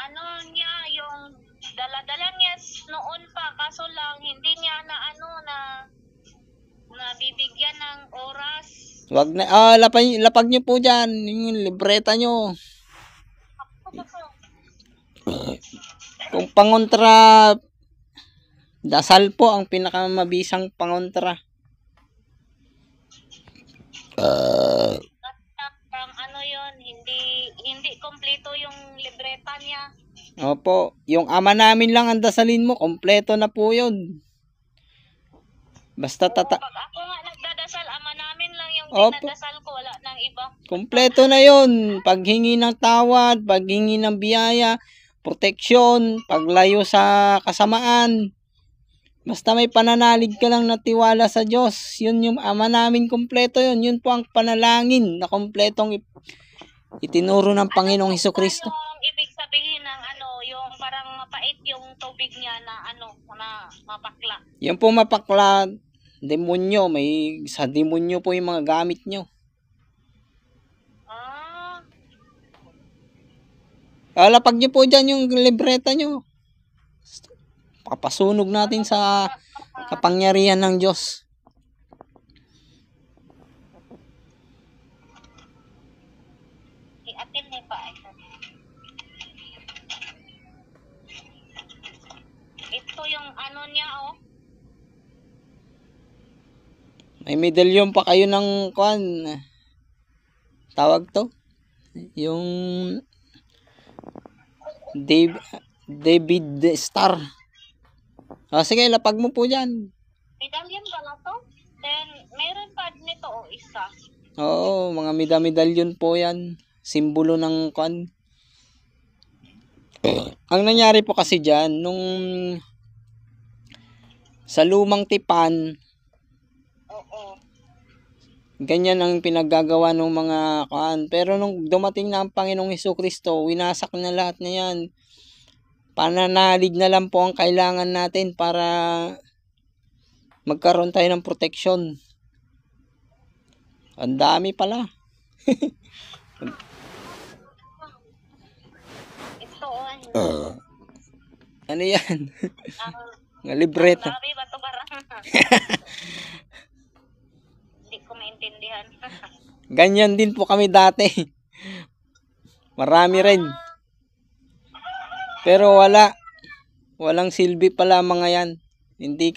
ano niya, yung dala-dala niya noon pa, kaso lang hindi niya na ano na nabibigyan ng oras. Wag na, lapag nyo po dyan, yung libreta nyo. Kung pangontra, dasal po ang pinakamabisang pangontra. Ang ano yon, hindi kompleto yung libreta niya. Opo, yung ama namin lang ang dasalin mo, kompleto na po yun. Basta Pag ako nga nagdadasal, ama namin lang yung dinadasal ko, wala nang iba. Kompleto na yun. Paghingi ng tawad, paghingi ng biyaya, proteksyon, paglayo sa kasamaan. Basta may pananalig ka lang na tiwala sa Diyos. Yun yung ama namin, kompleto yun. Yun po ang panalangin na kompletong itinuro ng Panginoong Hesukristo. Yung ibig sabihin ng ano, yung parang mapait yung tubig niya na ano, na mapakla. Yan po mapakla, demonyo. Sa demonyo po yung mga gamit nyo. Lapag nyo po dyan yung libreta nyo. Papasunog natin sa kapangyarihan ng Diyos. Iatin ni pa. Ito yung ano niya, oh. May medalyon pa kayo ng kuan. Tawag to? Yung David Star. Sige, lapag mo po dyan. Medalyon ba na to? Then, meron pa nito, oh, isa. Oo, mga medalyon po yan. Simbolo ng kuan. Ang nangyari po kasi dyan, nung sa lumang tipan, ganyan ang pinaggagawa ng mga kuan. Pero nung dumating na ang Panginoong Hesukristo, winasak na lahat na yan. Pananalig na lang po ang kailangan natin para magkaroon tayo ng proteksyon. Ang dami pala. Ito, ano yan? Nga libreta. Sabi ba ito barang? Hindi ko maintindihan. Ganyan din po kami dati. Marami rin. Pero walang silbi pala mga yan. Hindi